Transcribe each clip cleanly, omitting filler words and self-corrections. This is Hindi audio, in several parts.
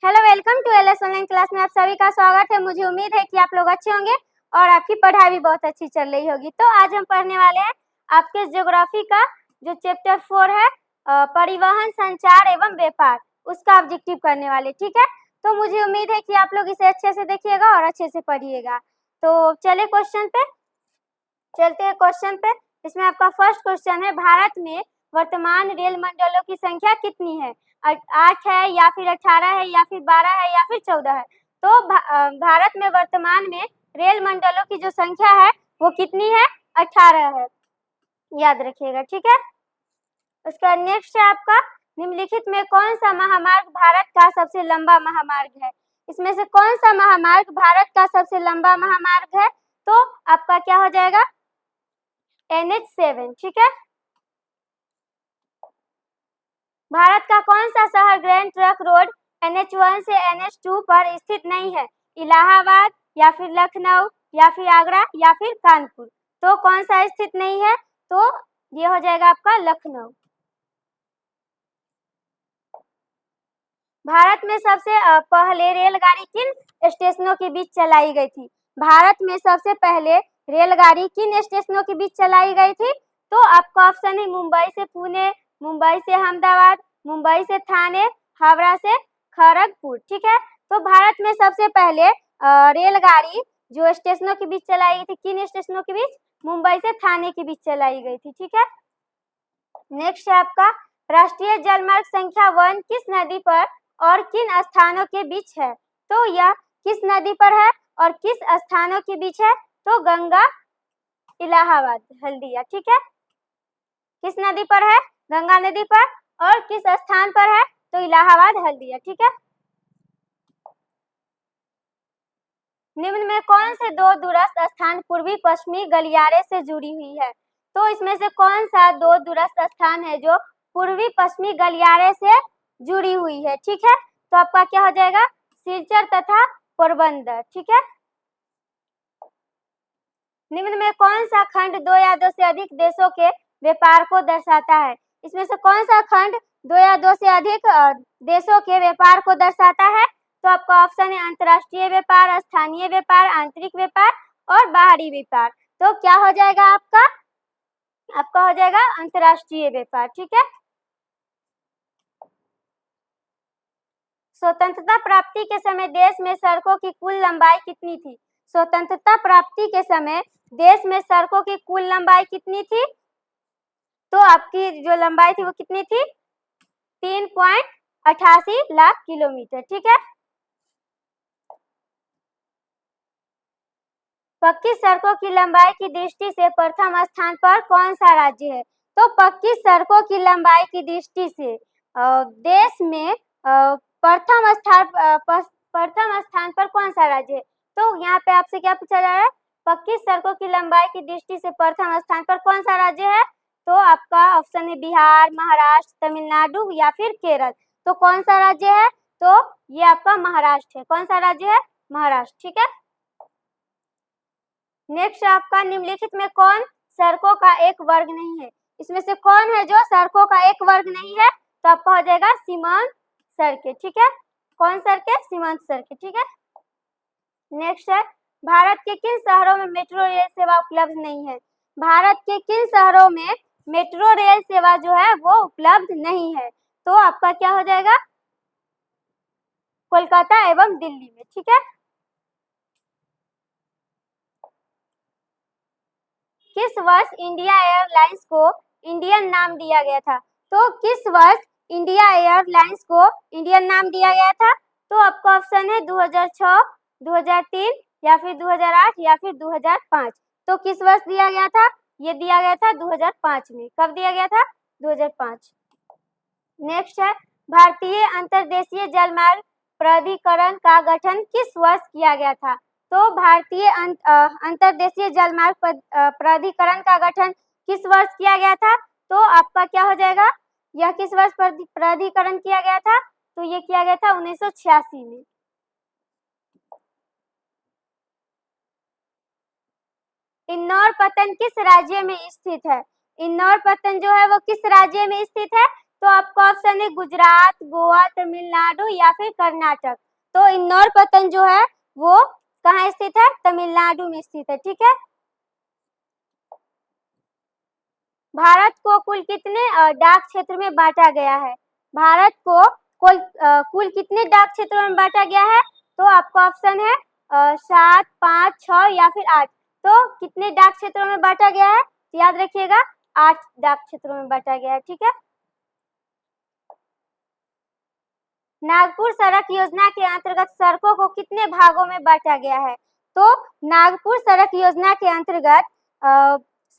Hello, welcome to LS online class में आप सभी का स्वागत है। मुझे उम्मीद है कि आप लोग अच्छे होंगे और आपकी पढ़ाई भी बहुत अच्छी चल रही होगी। तो आज हम पढ़ने वाले हैं आपके ज्योग्राफी का जो चैप्टर 4 है परिवहन, संचार एवं व्यापार, उसका ऑब्जेक्टिव करने वाले। ठीक है, तो मुझे उम्मीद है कि आप लोग इसे अच्छे से देखिएगा और अच्छे से पढ़िएगा। तो चलिए क्वेश्चन पे चलते हैं। क्वेश्चन पे इसमें आपका फर्स्ट क्वेश्चन है, भारत में वर्तमान रेल मंडलों की संख्या कितनी है? 8 है या फिर 18 है या फिर 12 है या फिर 14 है? तो भारत में वर्तमान में रेल मंडलों की जो संख्या है वो कितनी है? 18 है, याद रखिएगा। ठीक है, उसका नेक्स्ट है आपका, निम्नलिखित में कौन सा महामार्ग भारत का सबसे लंबा महामार्ग है? इसमें से कौन सा महामार्ग भारत का सबसे लंबा महामार्ग है? तो आपका क्या हो जाएगा? NH7। ठीक है, भारत का कौन सा शहर ग्रैंड ट्रंक रोड NH1 से NH2 पर स्थित नहीं है? इलाहाबाद या फिर लखनऊ या फिर आगरा या फिर कानपुर? तो कौन सा स्थित नहीं है? तो ये हो जाएगा आपका लखनऊ। भारत में सबसे पहले रेलगाड़ी किन स्टेशनों के बीच चलाई गई थी? भारत में सबसे पहले रेलगाड़ी किन स्टेशनों के बीच चलाई गई थी? तो आपका ऑप्शन है मुंबई से पुणे, मुंबई से अहमदाबाद, मुंबई से थाने, हावड़ा से खड़गपुर। ठीक है, तो भारत में सबसे पहले रेलगाड़ी जो स्टेशनों के बीच चलाई गई थी, किन स्टेशनों के बीच? मुंबई से थाने के बीच चलाई गई थी। ठीक है, नेक्स्ट है आपका, राष्ट्रीय जलमार्ग संख्या 1 किस नदी पर और किन स्थानों के बीच है? तो यह किस नदी पर है और किस स्थानों के बीच है? तो गंगा, इलाहाबाद, हल्दिया। ठीक है, किस नदी पर है? गंगा नदी पर। और किस स्थान पर है? तो इलाहाबाद, हल्दिया। ठीक है, निम्न में कौन से दो दूरस्थ स्थान पूर्वी पश्चिमी गलियारे से जुड़ी हुई है? तो इसमें से कौन सा दो दूरस्थ स्थान है जो पूर्वी पश्चिमी गलियारे से जुड़ी हुई है? ठीक है, तो आपका क्या हो जाएगा? सिलचर तथा पोरबंदर। ठीक है, निम्न में कौन सा खंड दो या दो से अधिक देशों के व्यापार को दर्शाता है? इसमें से कौन सा खंड दो या दो से अधिक देशों के व्यापार को दर्शाता है? तो आपका ऑप्शन है अंतर्राष्ट्रीय व्यापार, स्थानीय व्यापार, आंतरिक व्यापार और बाहरी व्यापार। तो क्या हो जाएगा आपका? आपका हो जाएगा अंतर्राष्ट्रीय व्यापार। ठीक है, स्वतंत्रता प्राप्ति के समय देश में सड़कों की कुल लंबाई कितनी थी? स्वतंत्रता प्राप्ति के समय देश में सड़कों की कुल लंबाई कितनी थी? तो आपकी जो लंबाई थी वो कितनी थी? 3.88 लाख किलोमीटर। ठीक है, पक्की सड़कों की लंबाई की दृष्टि से प्रथम स्थान पर कौन सा राज्य है? तो पक्की सड़कों की लंबाई की दृष्टि से देश में प्रथम स्थान पर कौन सा राज्य है? तो यहाँ पे आपसे क्या पूछा जा रहा है? पक्की सड़कों की लंबाई की दृष्टि से प्रथम स्थान पर कौन सा राज्य है? तो आपका ऑप्शन है बिहार, महाराष्ट्र, तमिलनाडु या फिर केरल। तो कौन सा राज्य है? तो ये आपका महाराष्ट्र है। कौन सा राज्य है? महाराष्ट्र। ठीक है, नेक्स्ट आपका, निम्नलिखित में कौन सड़कों का एक वर्ग नहीं है? इसमें से कौन है जो सड़कों का एक वर्ग नहीं है? तो आपका हो जाएगा सीमांत सड़कें। ठीक है, कौन सड़कें? सीमांत सड़कें। ठीक है, नेक्स्ट है, भारत के किन शहरों में मेट्रो रेल सेवा उपलब्ध नहीं है? भारत के किन शहरों में मेट्रो रेल सेवा जो है वो उपलब्ध नहीं है? तो आपका क्या हो जाएगा? कोलकाता एवं दिल्ली में। ठीक है, किस वर्ष इंडिया एयरलाइंस को इंडियन नाम दिया गया था? तो किस वर्ष इंडिया एयरलाइंस को इंडियन नाम दिया गया था? तो आपका ऑप्शन है 2006, 2003 या फिर 2008 या फिर 2005। तो किस वर्ष दिया गया था? ये दिया गया था 2005 में। कब दिया गया था? 2005। नेक्स्ट है, भारतीय अंतर्देशीय जलमार्ग प्राधिकरण का गठन किस वर्ष किया गया था? तो भारतीय अंतर्देशीय जलमार्ग प्राधिकरण का गठन किस वर्ष किया गया था? तो आपका क्या हो जाएगा? यह किस वर्ष प्राधिकरण किया गया था? तो ये किया गया था 1986 में। इंदौर पत्तन किस राज्य में स्थित है? इंदौर पत्तन जो है वो किस राज्य में स्थित है? तो आपका ऑप्शन है गुजरात, गोवा, तमिलनाडु या फिर कर्नाटक। तो इंदौर पतन जो है वो कहाँ स्थित है? तमिलनाडु में स्थित है। ठीक है। भारत को कुल कितने डाक क्षेत्र में बांटा गया है? भारत को कुल कितने डाक क्षेत्रों में बांटा गया है? तो आपका ऑप्शन है 7, 5, 6 या फिर 8। तो कितने डाक क्षेत्रों में बांटा गया है? तो याद रखिएगा 8 डाक क्षेत्रों में बांटा गया है। ठीक है। नागपुर सड़क योजना के अंतर्गत सड़कों को कितने भागों में बांटा गया है? तो नागपुर सड़क योजना के अंतर्गत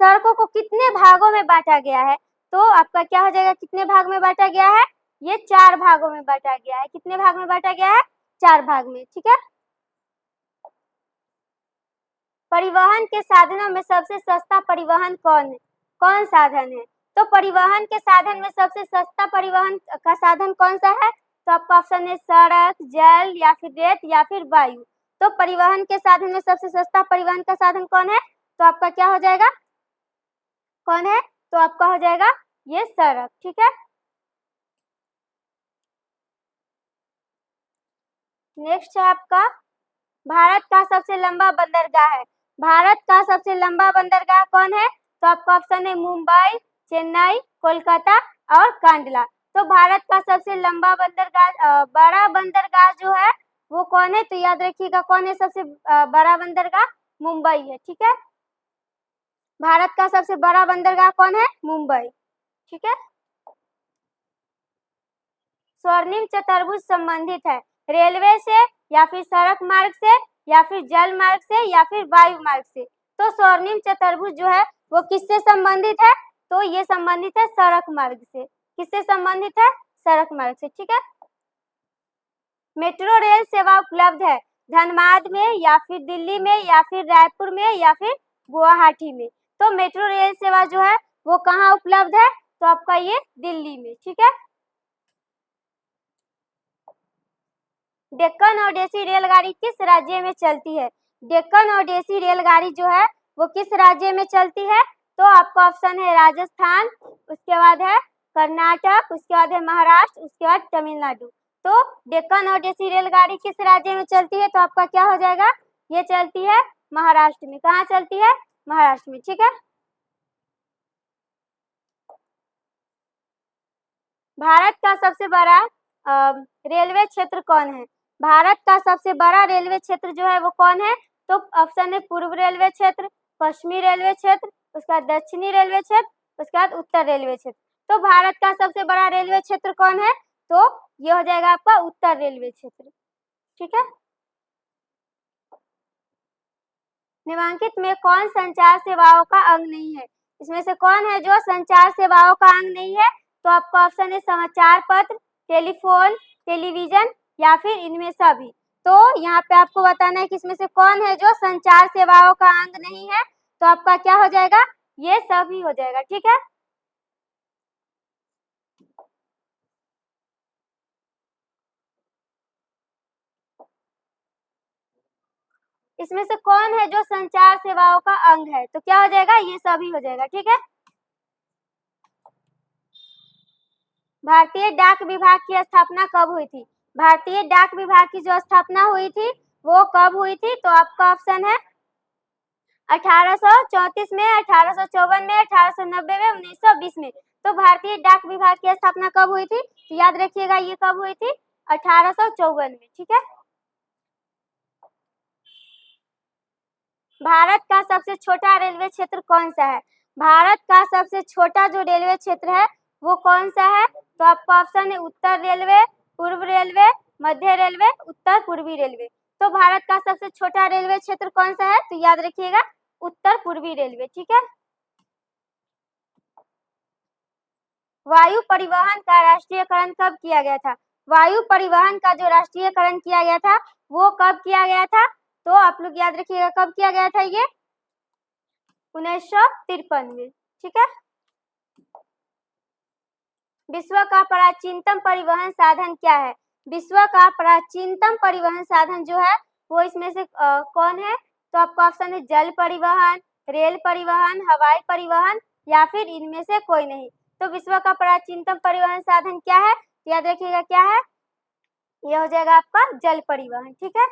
सड़कों को कितने भागों में बांटा गया है? तो आपका क्या हो जाएगा? कितने भाग में बांटा गया है? ये 4 भागों में बांटा गया है। कितने भाग में बांटा गया है? 4 भाग में। ठीक है। परिवहन के साधनों में सबसे सस्ता परिवहन कौन साधन है? तो परिवहन के साधन में सबसे सस्ता परिवहन का साधन कौन सा है? तो आपका ऑप्शन है सड़क, जल या फिर रेत या फिर वायु। तो परिवहन के साधन में सबसे सस्ता परिवहन का साधन कौन है? तो आपका क्या हो जाएगा? कौन है? तो आपका हो जाएगा ये सड़क। ठीक है। नेक्स्ट है आपका भारत का सबसे लंबा बंदरगाह है। भारत का सबसे लंबा बंदरगाह कौन है? तो आपका ऑप्शन है मुंबई, चेन्नई, कोलकाता और कांडला। तो भारत का सबसे लंबा बंदरगाह बड़ा बंदरगाह जो है वो कौन है? तो याद रखिएगा कौन है सबसे बड़ा बंदरगाह? मुंबई है। ठीक है। भारत का सबसे बड़ा बंदरगाह कौन है? मुंबई। ठीक है। स्वर्णिम चतुर्भुज संबंधित है रेलवे से या फिर सड़क मार्ग से या फिर जल मार्ग से या फिर वायु मार्ग से। तो स्वर्णिम चतुर्भुज जो है वो किससे संबंधित है? तो ये संबंधित है सड़क मार्ग से। किससे संबंधित है? सड़क मार्ग से। ठीक है। मेट्रो रेल सेवा उपलब्ध है धनबाद में या फिर दिल्ली में या फिर रायपुर में या फिर गुवाहाटी में। तो मेट्रो रेल सेवा जो है वो कहाँ उपलब्ध है? तो आपका ये दिल्ली में। ठीक है। डेक्कन ओडेसी रेलगाड़ी किस राज्य में चलती है? डेक्कन ओडेसी रेलगाड़ी जो है वो किस राज्य में चलती है? तो आपका ऑप्शन है राजस्थान, उसके बाद है कर्नाटक, उसके बाद है महाराष्ट्र, उसके बाद तमिलनाडु। तो डेक्कन ओडेसी रेलगाड़ी किस राज्य में चलती है? तो आपका क्या हो जाएगा? ये चलती है महाराष्ट्र में। कहाँ चलती है? महाराष्ट्र में। ठीक है। भारत का सबसे बड़ा रेलवे क्षेत्र कौन है? भारत का सबसे बड़ा रेलवे क्षेत्र जो है वो कौन है? तो ऑप्शन है पूर्व रेलवे क्षेत्र, पश्चिमी रेलवे क्षेत्र, उसके बाद दक्षिणी रेलवे क्षेत्र, उसके बाद उत्तर रेलवे क्षेत्र। तो भारत का सबसे बड़ा रेलवे क्षेत्र कौन है? तो ये हो जाएगा आपका उत्तर रेलवे क्षेत्र। ठीक है। निम्नलिखित में कौन संचार सेवाओं का अंग नहीं है? इसमें से कौन है जो संचार सेवाओं का अंग नहीं है? तो आपका ऑप्शन है समाचार पत्र, टेलीफोन, टेलीविजन या फिर इनमें सभी। तो यहाँ पे आपको बताना है कि इसमें से कौन है जो संचार सेवाओं का अंग नहीं है? तो आपका क्या हो जाएगा? ये सभी हो जाएगा। ठीक है। इसमें से कौन है जो संचार सेवाओं का अंग है? तो क्या हो जाएगा? ये सभी हो जाएगा। ठीक है। भारतीय डाक विभाग की स्थापना कब हुई थी? भारतीय डाक विभाग की जो स्थापना हुई थी वो कब हुई थी? तो आपका ऑप्शन है 1834 में, 1854 में, 1890 में, 1920 में। तो भारतीय डाक विभाग की स्थापना कब हुई थी? तो याद रखिएगा ये कब हुई थी? 1854 में। ठीक है। भारत का सबसे छोटा रेलवे क्षेत्र कौन सा है? भारत का सबसे छोटा जो रेलवे क्षेत्र है वो कौन सा है? तो आपका ऑप्शन है उत्तर रेलवे, पूर्व रेलवे, मध्य रेलवे, उत्तर पूर्वी रेलवे। तो भारत का सबसे छोटा रेलवे क्षेत्र कौन सा है? तो याद रखिएगा उत्तर पूर्वी रेलवे। ठीक है। वायु परिवहन का राष्ट्रीयकरण कब किया गया था? वायु परिवहन का जो राष्ट्रीयकरण किया गया था वो कब किया गया था? तो आप लोग याद रखिएगा कब किया गया था? ये 1953 में। ठीक है। विश्व का प्राचीनतम परिवहन साधन क्या है? विश्व का प्राचीनतम परिवहन साधन जो है वो इसमें से कौन है? तो आपका ऑप्शन है जल परिवहन, रेल परिवहन, हवाई परिवहन या फिर इनमें से कोई नहीं। तो विश्व का प्राचीनतम परिवहन साधन क्या है? याद रखिएगा क्या है, यह हो जाएगा आपका जल परिवहन। ठीक है।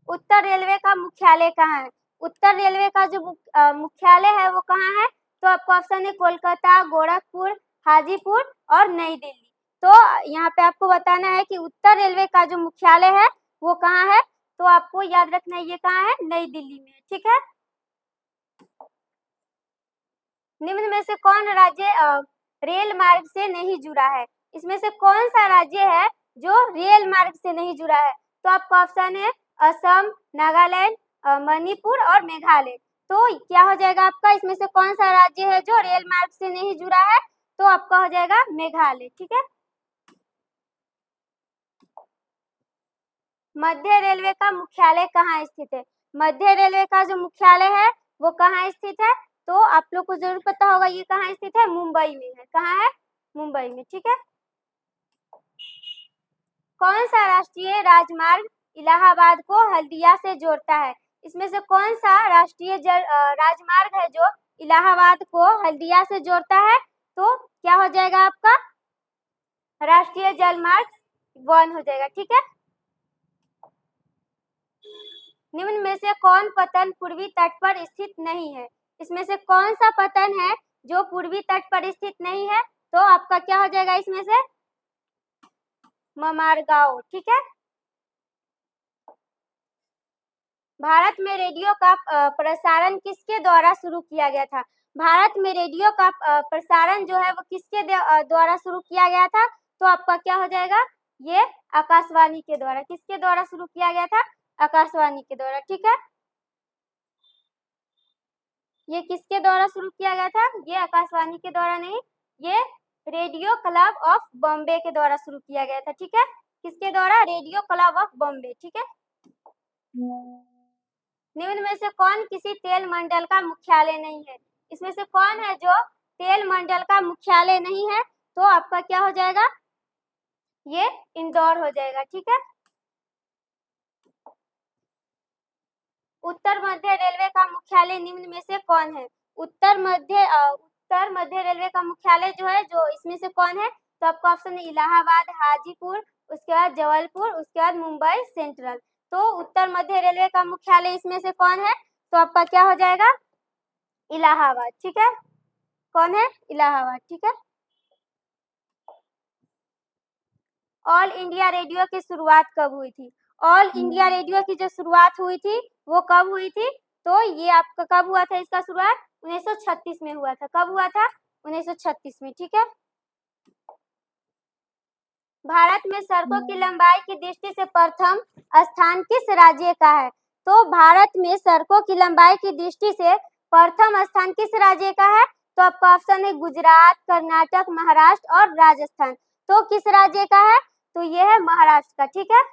उत्तर रेलवे का मुख्यालय कहाँ है? उत्तर रेलवे का जो मुख्यालय है वो कहाँ है? तो आपको ऑप्शन है कोलकाता, गोरखपुर, हाजीपुर और नई दिल्ली। तो यहाँ पे आपको बताना है कि उत्तर रेलवे का जो मुख्यालय है वो कहाँ है, तो आपको याद रखना है ये कहाँ है, नई दिल्ली में। ठीक है। निम्न में से कौन राज्य रेल मार्ग से नहीं जुड़ा है? इसमें से कौन सा राज्य है जो रेल मार्ग से नहीं जुड़ा है? तो आपका ऑप्शन है असम, नागालैंड, मणिपुर और मेघालय। तो क्या हो जाएगा आपका, इसमें से कौन सा राज्य है जो रेल मार्ग से नहीं जुड़ा है? तो आपका हो जाएगा मेघालय। ठीक है। मध्य रेलवे का मुख्यालय कहाँ स्थित है? मध्य रेलवे का जो मुख्यालय है वो कहाँ स्थित है? तो आप लोग को जरूर पता होगा ये कहाँ स्थित है, मुंबई में है। कहाँ है? मुंबई में। ठीक है। कौन सा राष्ट्रीय राजमार्ग इलाहाबाद को हल्दिया से जोड़ता है? इसमें से कौन सा राष्ट्रीय राजमार्ग है जो इलाहाबाद को हल्दिया से जोड़ता है? तो क्या हो जाएगा आपका, राष्ट्रीय जलमार्ग 1 हो जाएगा। ठीक है। निम्न में से कौन पतन पूर्वी तट पर स्थित नहीं है? इसमें से कौन सा पतन है जो पूर्वी तट पर स्थित नहीं है? तो आपका क्या हो जाएगा इसमें से, ममारगांव। ठीक है। भारत में रेडियो का प्रसारण किसके द्वारा शुरू किया गया था? भारत में रेडियो का प्रसारण जो है वो किसके द्वारा शुरू किया गया था? तो आपका क्या हो जाएगा, ये आकाशवाणी के द्वारा। किसके द्वारा शुरू किया गया था? आकाशवाणी के द्वारा। ठीक है। ये किसके द्वारा शुरू किया गया था? ये आकाशवाणी के द्वारा नहीं, ये रेडियो क्लब ऑफ बॉम्बे के द्वारा शुरू किया गया था। ठीक है। किसके द्वारा? Radio club of Bombay. ठीक है। निम्न में से कौन किसी तेल मंडल का मुख्यालय नहीं है? इसमें से कौन है जो तेल मंडल का मुख्यालय नहीं है? तो आपका क्या हो जाएगा, ये इंदौर हो जाएगा। ठीक है। उत्तर मध्य रेलवे का मुख्यालय निम्न में से कौन है? उत्तर मध्य रेलवे का मुख्यालय जो है, जो इसमें से कौन है? तो आपका ऑप्शन है इलाहाबाद, हाजीपुर, उसके बाद जबलपुर, उसके बाद मुंबई सेंट्रल। तो उत्तर मध्य रेलवे का मुख्यालय इसमें से कौन है? तो आपका क्या हो जाएगा, इलाहाबाद। ठीक है। कौन है? इलाहाबाद। ठीक है। ऑल इंडिया रेडियो की शुरुआत कब हुई थी? ऑल इंडिया रेडियो की जो शुरुआत हुई थी वो कब हुई थी? तो ये आपका कब हुआ था, इसका शुरुआत 1936 में हुआ था। कब हुआ था? 1936 में। ठीक है। भारत में सड़कों की लंबाई की दृष्टि से प्रथम स्थान किस राज्य का है? तो भारत में सड़कों की लंबाई की दृष्टि से प्रथम स्थान किस राज्य का है? तो आपका ऑप्शन है गुजरात, कर्नाटक, महाराष्ट्र और राजस्थान। तो किस राज्य का है? तो ये है महाराष्ट्र का। ठीक है।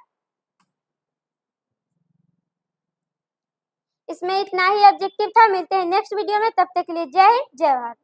इसमें इतना ही ऑब्जेक्टिव था। मिलते हैं नेक्स्ट वीडियो में, तब तक के लिए जय हिंद, जय भारत।